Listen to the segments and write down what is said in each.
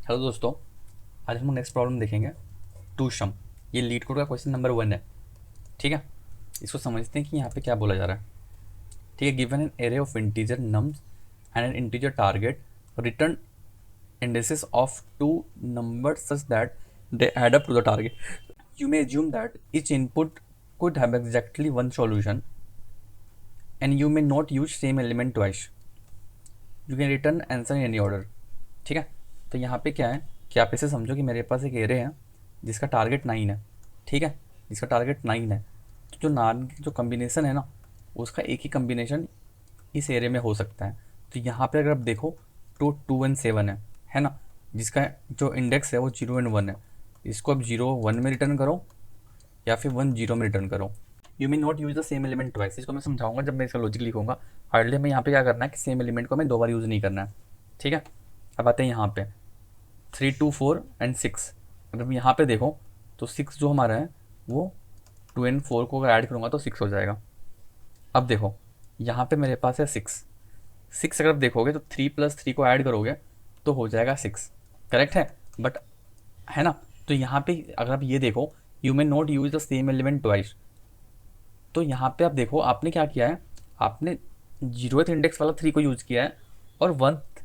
Hello दोस्तों, आज हम नेक्स्ट प्रॉब्लम देखेंगे। To some. ये लीड कोड का क्वेश्चन नंबर 1 है। ठीक है, इसको समझते हैं कि यहाँ पे क्या बोला जा रहा है। ठीक है, given an array of integer nums and N integer target, return indices of two numbers such that they add up to the target. You may assume that each input could have exactly one solution and you may not use same element twice. You can return answer in any order. ठीक है, तो यहाँ पे क्या है कि आप इसे समझो कि मेरे पास एक एरे है जिसका टारगेट 9 है। ठीक है, जिसका टारगेट 9 है, तो जो नान जो कम्बिनेशन है ना, उसका एक ही कम्बिनेशन इस एरे में हो सकता है। तो यहाँ पे अगर आप देखो तो 2 एंड 7 है ना, जिसका जो इंडेक्स है वो 0 एंड 1 है। इसको आप 0 1 में रिटर्न करो या फिर 1 0 में रिटर्न करो। You may not use the same element twice. इसको मैं समझाऊंगा जब मैं इसका लॉजिक लिखूंगा। हार्डली में यहाँ पे क्या करना है कि सेम एलिमेंट को हमें 2 बार यूज़ नहीं करना है। ठीक है, अब आते हैं यहाँ पे 3 2 4 एंड 6। अगर यहाँ पे देखो तो 6 जो हमारा है वो 2 एंड 4 को अगर ऐड करूँगा तो 6 हो जाएगा। अब देखो यहाँ पे मेरे पास है 6 अगर आप देखोगे तो 3 + 3 को ऐड करोगे तो हो जाएगा 6। करेक्ट है, बट है ना। तो यहाँ पे अगर आप ये देखो, you may not use the same element twice. तो यहाँ पे आप देखो आपने क्या किया है, आपने 0th इंडेक्स वाला 3 को यूज़ किया है और 1th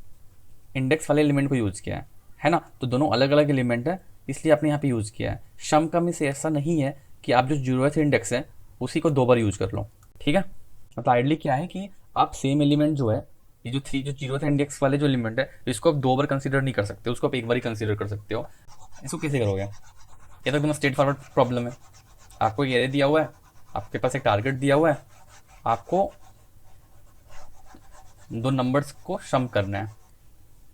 इंडेक्स वाले एलिमेंट को यूज़ किया है ना। तो दोनों अलग अलग एलिमेंट है, इसलिए आपने यहाँ पे यूज़ किया है। शम का मिस ऐसा नहीं है कि आप जो 0th इंडेक्स है उसी को 2 बार यूज़ कर लो। ठीक है, मतलब आइडली क्या है कि आप सेम एलिमेंट जो है, ये जो 3 जो 0th इंडेक्स वाले जो एलिमेंट है, इसको आप 2 बार कंसिडर नहीं कर सकते, उसको आप एक बार ही कंसिडर कर सकते हो। इसको कैसे करोगे? ये तो एकदम स्ट्रेट फॉरवर्ड प्रॉब्लम है। आपको ये एरे दिया हुआ है, आपके पास एक टारगेट दिया हुआ है, आपको दो नंबर्स को सम करना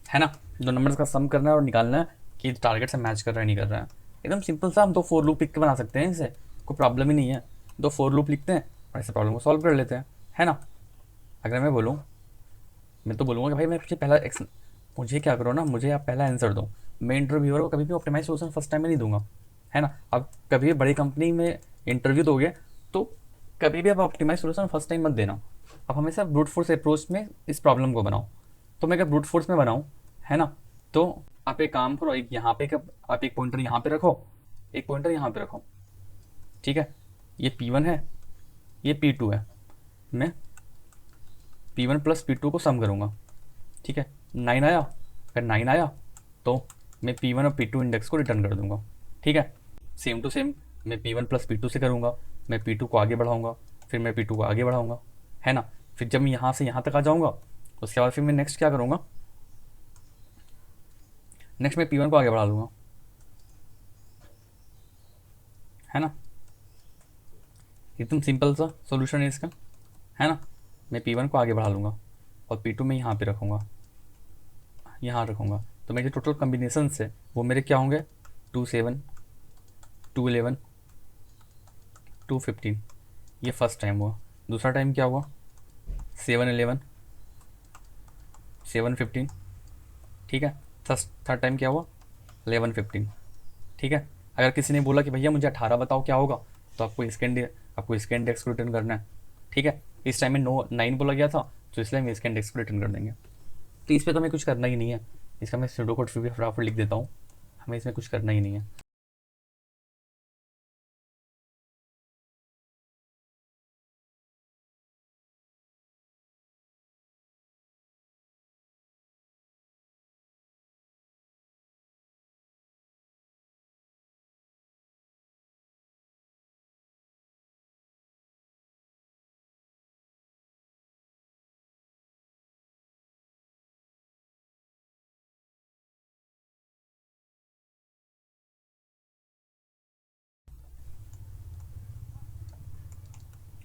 है ना। दो नंबर्स का सम करना है और निकालना है कि टारगेट से मैच कर रहा है नहीं कर रहा है। एकदम सिंपल सा हम 2 फोर लूप लिख के बना सकते हैं, इसे कोई प्रॉब्लम ही नहीं है। 2 फोर लूप लिखते हैं और ऐसे प्रॉब्लम को सॉल्व कर लेते हैं, है ना। अगर मैं बोलूँ, मैं तो बोलूँगा कि भाई मुझे क्या करो ना, मुझे आप पहला आंसर दो। मैं इंटरव्यूअर को कभी भी ऑप्टिमाइज सोल्यूशन फर्स्ट टाइम में नहीं दूंगा, है ना। अब कभी भी बड़ी कंपनी में इंटरव्यू दोगे तो कभी भी आप ऑप्टिमाइज सोल्यूशन फर्स्ट टाइम मत देना। आप हमेशा ब्रूट फोर्स अप्रोच में इस प्रॉब्लम को बनाओ। तो मैं क्या ब्रूट फोर्स में बनाऊँ, है ना। तो आप एक काम करो, एक यहाँ पे आप एक पॉइंटर यहाँ पे रखो, एक पॉइंटर यहाँ पे रखो। ठीक है, ये P1 है, ये P2 है। मैं P1 + P2 को सम करूँगा। ठीक है, 9 आया। अगर 9 आया तो मैं P1 और P2 इंडेक्स को रिटर्न कर दूंगा। ठीक है, सेम टू सेम मैं P1 + P2 से करूँगा। मैं P2 को आगे बढ़ाऊँगा, फिर मैं P2 को आगे बढ़ाऊँगा, है ना। फिर जब मैं यहाँ से यहाँ तक आ जाऊँगा, उसके बाद फिर मैं नेक्स्ट क्या करूँगा, नेक्स्ट मैं P1 को आगे बढ़ा लूँगा, है ना। एकदम सिंपल सा सोल्यूशन है इसका, है ना। मैं P1 को आगे बढ़ा लूँगा और P2 में यहाँ पे रखूँगा, यहाँ रखूँगा। तो मेरे टोटल कम्बिनेशन से वो मेरे क्या होंगे, 2 7 2 11 2 15। ये फर्स्ट टाइम हुआ। दूसरा टाइम क्या हुआ, 7 11 7 15। ठीक है, थर्ड टाइम क्या हुआ, 11 15। ठीक है, अगर किसी ने बोला कि भैया मुझे 18 बताओ क्या होगा, तो आपको इसके इंडेक्स को रिटर्न करना है। ठीक है, इस टाइम में 9 बोला गया था, तो इसलिए हम इसके इंडेक्स को रिटर्न कर देंगे। तो इस पर तो हमें कुछ करना ही नहीं है। इसका मैं सूडो कोड फिर भी फटाफट लिख देता हूँ, हमें इसमें कुछ करना ही नहीं है।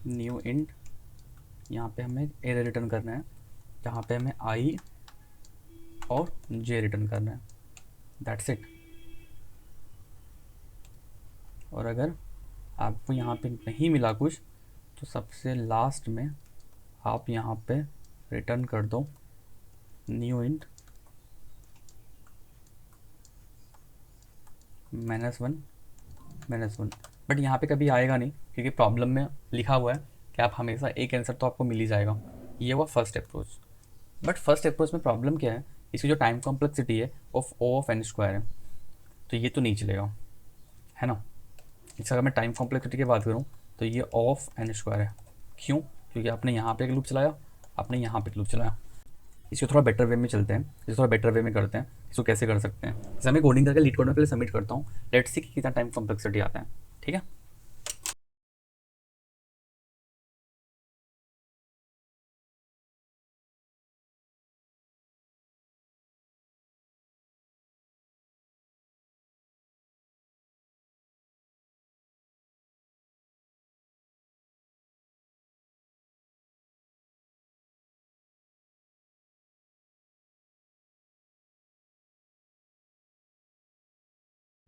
न्यू इंट, यहाँ पे हमें एरे रिटर्न करना है, जहाँ पे हमें आई और जे रिटर्न करना है। That's it. और अगर आपको यहाँ पे नहीं मिला कुछ, तो सबसे लास्ट में आप यहाँ पे रिटर्न कर दो न्यू इंट -1 बट यहाँ पे कभी आएगा नहीं, क्योंकि प्रॉब्लम में लिखा हुआ है कि आप हमेशा एक आंसर तो आपको मिल ही जाएगा। ये हुआ first approach. But first approach में प्रॉब्लम क्या है, इसकी जो टाइम कॉम्प्लेक्सिटी है of O of N square है, तो ये तो नहीं चलेगा, है ना। इसका अगर मैं टाइम कॉम्प्लेक्सिटी की बात करूँ तो ये ऑफ एन स्क्वायर है। क्यों? क्योंकि आपने यहाँ पे एक लूप चलाया, आपने यहाँ पे एक लूप चलाया। इसको थोड़ा बेटर वे में चलते हैं, इसको थोड़ा बेटर वे में करते हैं। इसको कैसे कर सकते हैं, जैसे मैं कोडिंग करके लीड कोड में पहले सबमिट करता हूँ, लेट्स सी कि कितना टाइम कॉम्प्लेक्सिटी आता है। ठीक है,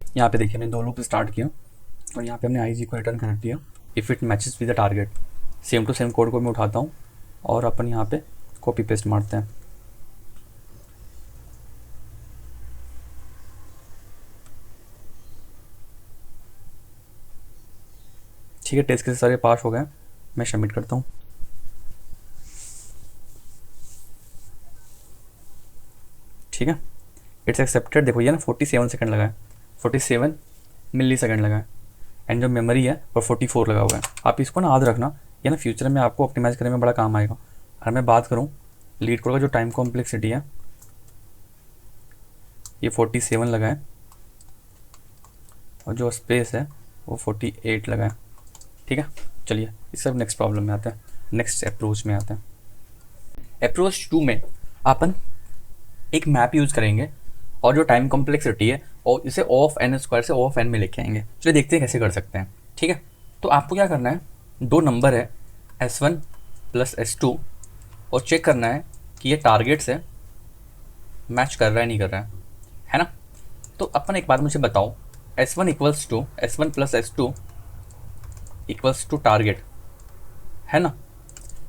यहाँ पे देखिए मैंने दो लूप स्टार्ट किया और यहाँ पे हमने आई जी को रिटर्न कर दिया if it matches with the target. Same to same code को मैं उठाता हूँ और अपन यहाँ पे कॉपी पेस्ट मारते हैं। ठीक है, टेस्ट के सारे पास हो गए, मैं सबमिट करता हूँ। ठीक है, इट्स एक्सेप्टेड। देखो ये ना 47 सेकंड लगा है, 47 मिली सेकंड लगा है, एंड जो मेमोरी है वो 44 लगा हुआ है। आप इसको ना याद रखना, ये ना फ्यूचर में आपको ऑप्टिमाइज करने में बड़ा काम आएगा। अगर मैं बात करूँ लीड कोड का जो टाइम कॉम्प्लेक्सिटी है ये 47 लगा है और जो स्पेस है वो 48 लगा है। ठीक है, चलिए इस सब नेक्स्ट प्रॉब्लम में आते हैं, नेक्स्ट अप्रोच में आते हैं। अप्रोच 2 में अपन एक मैप यूज़ करेंगे और जो टाइम कॉम्प्लेक्सिटी है और इसे ऑफ एन स्क्वायर से ऑफ एन में लेके आएंगे। चलिए देखते हैं कैसे कर सकते हैं। ठीक है, तो आपको क्या करना है, दो नंबर है S1 प्लस S2 और चेक करना है कि ये टारगेट से मैच कर रहा है नहीं कर रहा है ना। तो अपन एक बात मुझे बताओ, S1 equals to S1 plus S2 equals to target, है ना।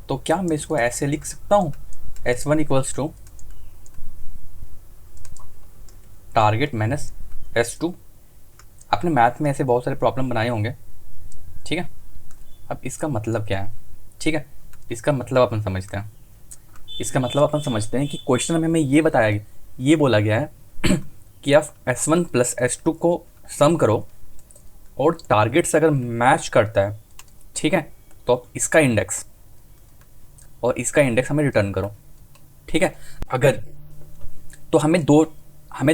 तो क्या मैं इसको ऐसे लिख सकता हूँ, S1 equals to target minus S2। आपने मैथ में ऐसे बहुत सारे प्रॉब्लम बनाए होंगे। ठीक है, अब इसका मतलब क्या है, ठीक है, इसका मतलब अपन समझते हैं। इसका मतलब अपन समझते हैं कि क्वेश्चन में हमें ये बताया गया, ये बोला गया है कि आप S1 प्लस S2 को सम करो और टारगेट से अगर मैच करता है, ठीक है, तो आप इसका इंडेक्स और इसका इंडेक्स हमें रिटर्न करो। ठीक है, अगर तो हमें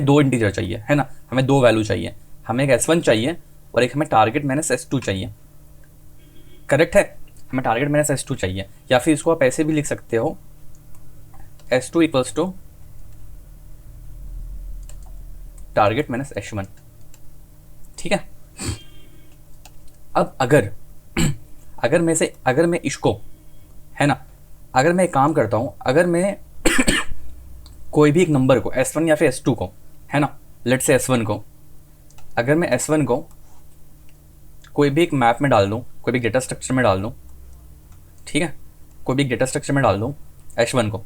दो इंटीजर चाहिए, है ना, हमें दो वैल्यू चाहिए, हमें एक S1 चाहिए और एक हमें टारगेट माइनस S2 चाहिए। करेक्ट है, हमें टारगेट माइनस S2 चाहिए, या फिर इसको आप ऐसे भी लिख सकते हो S2 equals to target minus S1। ठीक है, अब अगर मैं इसको, है ना, अगर मैं एक काम करता हूं, अगर मैं कोई भी एक नंबर को S1 या फिर S2 को, है ना, लेट से S1 को, अगर मैं S1 को कोई भी एक मैप में डाल दूं, कोई भी डेटा स्ट्रक्चर में डाल दूं, ठीक है, कोई भी डेटा स्ट्रक्चर में डाल दूं S1 को,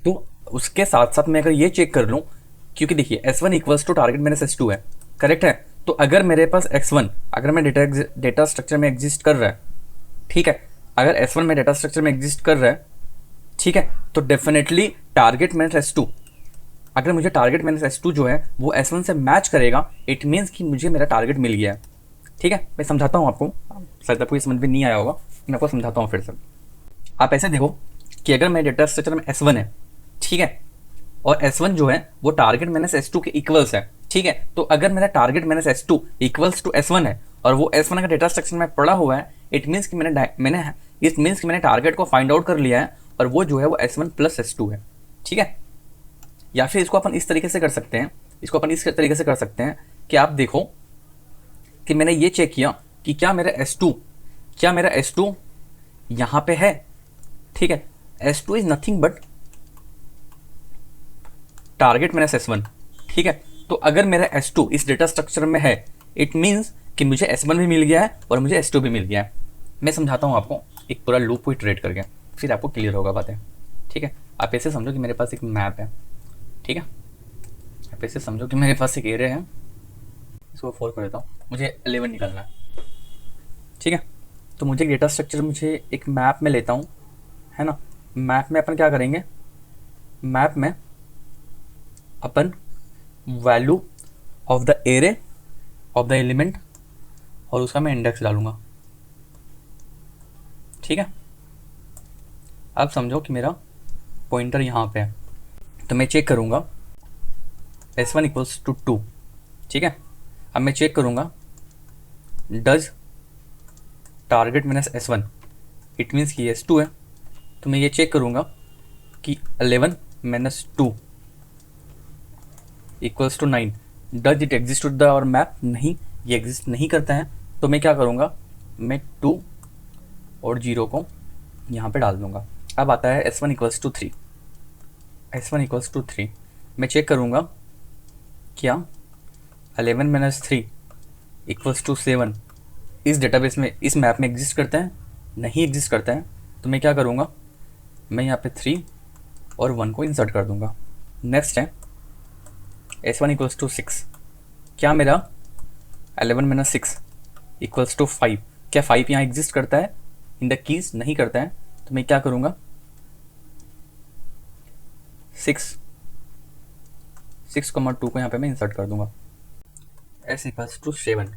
तो उसके साथ साथ मैं अगर ये चेक कर लूं, क्योंकि देखिए S1 equals to target minus S2 है, करेक्ट है। तो अगर मेरे पास X1 अगर मैं डेटा स्ट्रक्चर में एग्जिस्ट कर रहा है, ठीक है, अगर S1 में डेटा स्ट्रक्चर में एग्जिस्ट कर रहा है, ठीक है, तो डेफिनेटली टारगेट माइनस S2, अगर मुझे टारगेट माइनस S2 जो है वो S1 से मैच करेगा, इट मीन्स कि मुझे मेरा टारगेट मिल गया है। ठीक है, मैं समझाता हूँ आपको, शायद आपको ये समझ में नहीं आया होगा, मैं आपको समझाता हूँ फिर से। आप ऐसे देखो कि अगर मेरे डेटा स्ट्रक्चर में S1 है, ठीक है, और S1 जो है वो टारगेट माइनस S2 के इक्वल्स है, ठीक है, तो अगर मेरा target minus S2 equals to S1 है और वो S1 का डेटा स्ट्रक्चर में पड़ा हुआ है, इट मीन्स कि मैंने टारगेट को फाइंड आउट कर लिया है और वो जो है वो S1 प्लस S2 है। ठीक है, या फिर इसको अपन इस तरीके से कर सकते हैं, कि आप देखो कि मैंने ये चेक किया कि क्या मेरा S2 यहाँ पे है। ठीक है, S2 is nothing but target minus S1। ठीक है, तो अगर मेरा S2 इस डेटा स्ट्रक्चर में है, इट मीन्स कि मुझे S1 भी मिल गया है और मुझे S2 भी मिल गया है। मैं समझाता हूँ आपको एक पूरा लूप को इटरेट करके, फिर आपको क्लियर होगा बातें। ठीक है, आप ऐसे समझो कि मेरे पास एक मैप है, ठीक है, आप ऐसे समझो कि मेरे पास एक एरे है, इसको 4 कर देता हूँ, मुझे 11 निकालना है। ठीक है, तो मुझे डेटा स्ट्रक्चर मुझे एक मैप में लेता हूँ, है ना। मैप में अपन क्या करेंगे, मैप में अपन value of the array of the element और उसका मैं इंडेक्स डालूंगा। ठीक है, अब समझो कि मेरा पॉइंटर यहाँ पे है, तो मैं चेक करूँगा S1 इक्वल्स टू 2। ठीक है, अब मैं चेक करूँगा does target minus S1, it means कि S2 है, तो मैं ये चेक करूँगा कि 11 minus 2 equals to 9, does it exist with the our map? नहीं, ये एग्जिस्ट नहीं करता है। तो मैं क्या करूँगा, मैं 2 और 0 को यहाँ पे डाल दूँगा। अब आता है S1 equals to 3, S1 equals to 3, मैं चेक करूँगा क्या 11 माइनस 3 इक्वल्स टू 7 इस डेटाबेस में, इस मैप में एग्जिस्ट करता है? नहीं एग्जिस्ट करता है। तो मैं क्या करूँगा, मैं यहाँ पे 3 और 1 को इंसर्ट कर दूँगा। नेक्स्ट है S1 इक्वल्स टू 6, क्या मेरा 11 माइनस 6 इक्वल्स टू 5, क्या 5 यहाँ एग्जिस्ट करता है इन द कीज? नहीं करता है। तो मैं क्या करूँगा, 6,2 को यहाँ पे मैं इंसर्ट कर दूँगा। S इक्वल्स टू 7,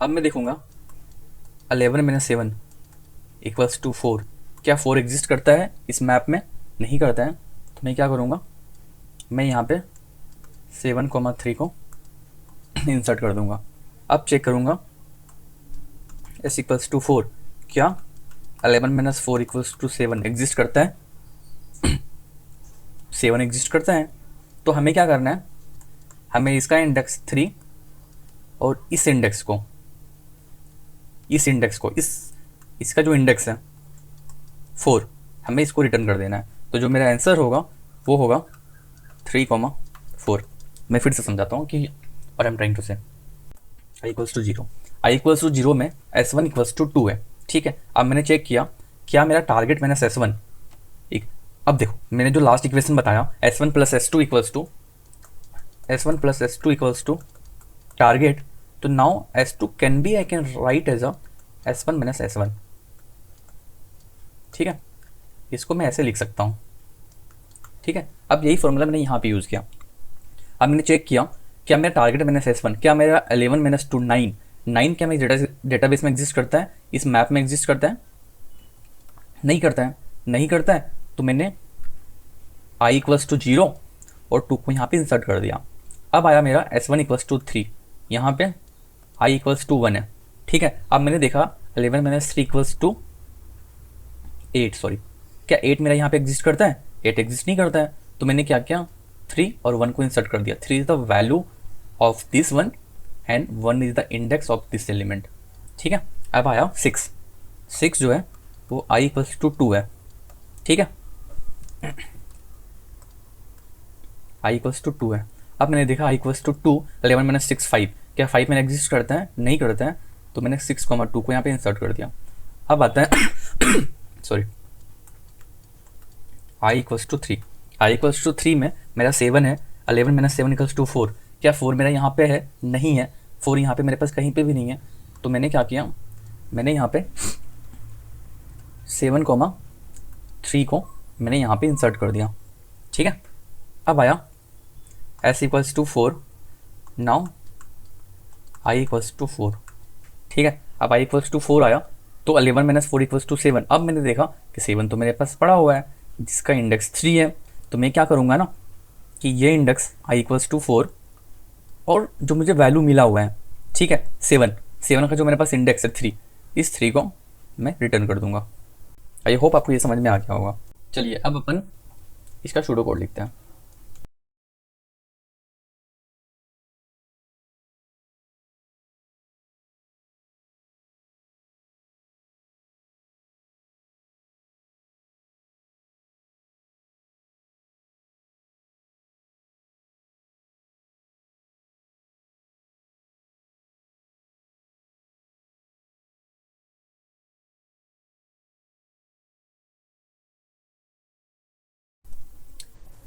अब मैं देखूँगा 11 माइनस 7 इक्वल्स टू 4, क्या 4 एग्जिस्ट करता है इस मैप में? नहीं करता है। तो मैं क्या करूँगा, मैं यहाँ पे 7,3 को इंसर्ट कर दूँगा। अब चेक करूँगा S इक्वल्स टू 4, क्या 11 माइनस 4 इक्वल्स टू 7 एग्जिस्ट करता है? 7 एग्जिस्ट करता है। तो हमें क्या करना है, हमें इसका इंडेक्स 3 और इस इंडेक्स को इसका जो इंडेक्स है 4, हमें इसको रिटर्न कर देना है। तो जो मेरा आंसर होगा वो होगा 3,4। मैं फिर से समझाता हूँ कि और I am trying to say i equals to 0, i equals to 0 में S1 इक्वल्स टू 2 है। ठीक है, अब मैंने चेक किया क्या मेरा टारगेट माइनस S1, अब देखो मैंने जो लास्ट इक्वेशन बताया S1 plus S2 equals to target, तो now S2 can be, I can write as a S1 minus S1। ठीक है, इसको मैं ऐसे लिख सकता हूँ। ठीक है, अब यही फॉर्मूला मैंने यहाँ पे यूज़ किया। अब मैंने चेक किया क्या मेरा टारगेट माइनस S1, क्या मेरा 11 माइनस 2 9, क्या मेरे डेटाबेस में एग्जिस्ट करता है, इस मैप में एग्जिस्ट करता है? नहीं करता है। नहीं करता है तो मैंने I इक्वल्स टू 0 और 2 को यहाँ पे इंसर्ट कर दिया। अब आया मेरा S1 इक्वल्स टू 3, यहाँ पे I इक्वल्स टू 1 है। ठीक है, अब मैंने देखा 11 माइनस 3 इक्वल्स टू 8, सॉरी, क्या 8 मेरा यहाँ पे एग्जिस्ट करता है? 8 एग्जिस्ट नहीं करता है। तो मैंने क्या किया, 3 और 1 को इंसर्ट कर दिया। 3 is the value of this one and 1 is the index of this element. ठीक है, अब आया 6 जो है वो I इक्वल्स टू 2 है। ठीक है, I इक्वल्स टू 2 है। अब मैंने देखा I इक्वल्स टू 2, 11 माइनस 6 5, क्या 5 में एग्जिस्ट करता है? नहीं करता है। तो मैंने 6,2 को यहाँ पे इंसर्ट कर दिया। अब आता है sorry, I equals to 3, I equals to 3 में मेरा 7 है, 11 माइनस 7 इक्वल्स टू 4, क्या 4 मेरा यहाँ पे है? नहीं है, 4 यहाँ पे मेरे पास कहीं पे भी नहीं है। तो मैंने क्या किया, मैंने यहाँ पे 7,3 को मैंने यहाँ पे इंसर्ट कर दिया। ठीक है, अब आया S equals to 4, now I equals to 4। ठीक है, अब I इक्वल्स टू 4 आया तो 11 माइनस 4 इक्वल्स टू 7। अब मैंने देखा कि 7 तो मेरे पास पड़ा हुआ है जिसका इंडेक्स 3 है। तो मैं क्या करूँगा ना कि ये इंडेक्स I इक्वल्स टू 4 और जो मुझे वैल्यू मिला हुआ है, ठीक है, 7 का जो मेरे पास इंडेक्स है 3, इस 3 को मैं रिटर्न कर दूंगा। आई होप आपको ये समझ में आ गया होगा। चलिए अब अपन इसका सूडो कोड लिखते हैं।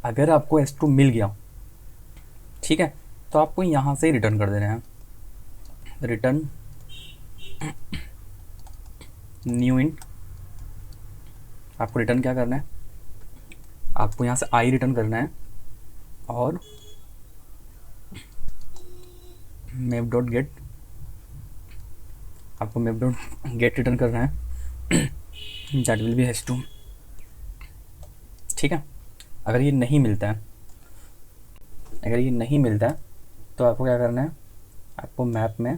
अगर आपको S2 मिल गया, ठीक है, तो आपको यहाँ से ही रिटर्न कर देना है, रिटर्न न्यू इंट। आपको रिटर्न क्या करना है, आपको यहाँ से I रिटर्न करना है और मैप डॉट गेट, आपको मैप डॉट गेट रिटर्न करना है, that will be has to. ठीक है, अगर ये नहीं मिलता है, अगर ये नहीं मिलता है तो आपको क्या करना है, आपको मैप में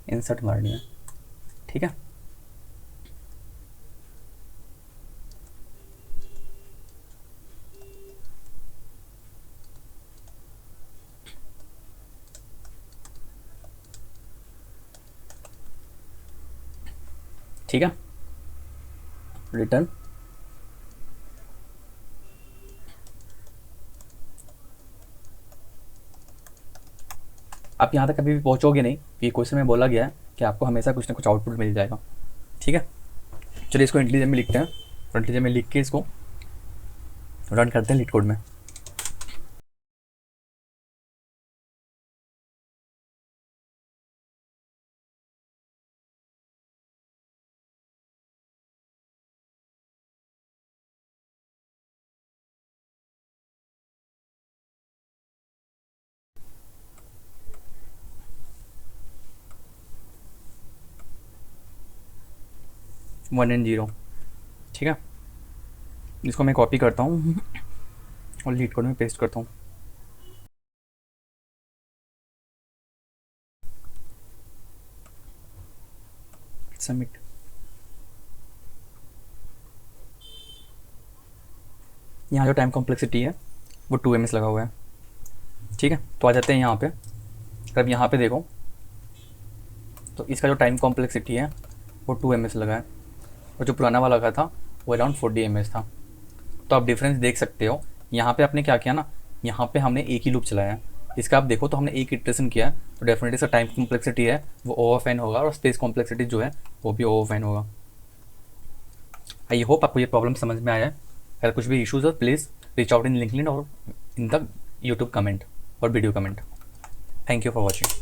इंसर्ट मारनी है। ठीक है, ठीक है, रिटर्न। आप यहाँ तक कभी भी पहुँचोगे नहीं, कि क्वेश्चन में बोला गया है कि आपको हमेशा कुछ ना कुछ आउटपुट मिल जाएगा। ठीक है, चलिए इसको इंटेलिजेंट में लिखते हैं, और इंटेलिजेंट में लिख के इसको रन करते हैं लीड कोड में। One and zero. ठीक है, इसको मैं कॉपी करता हूँ और लीड कोड में पेस्ट करता हूँ। सबमिट। यहाँ जो टाइम कॉम्प्लेक्सिटी है वो 2ms लगा हुआ है। ठीक है, तो आ जाते हैं यहाँ पे। अब यहाँ पे देखो तो इसका जो टाइम कॉम्प्लेक्सिटी है वो 2ms लगा है, और जो पुराना वाला का था वो अराउंड 40ms था। तो आप डिफरेंस देख सकते हो। यहाँ पे आपने क्या किया ना, यहाँ पे हमने एक ही लूप चलाया है, इसका आप देखो तो हमने एक इटरेशन किया है, तो डेफिनेटली इसका टाइम कॉम्प्लेक्सिटी है वो O ऑफ n होगा, और स्पेस कॉम्प्लेक्सिटी जो है वो भी O ऑफ n होगा। आई होप आपको ये प्रॉब्लम समझ में आया है। अगर कुछ भी इश्यूज हो please reach out in LinkedIn और इन द यूट्यूब कमेंट और video comment. Thank you for watching.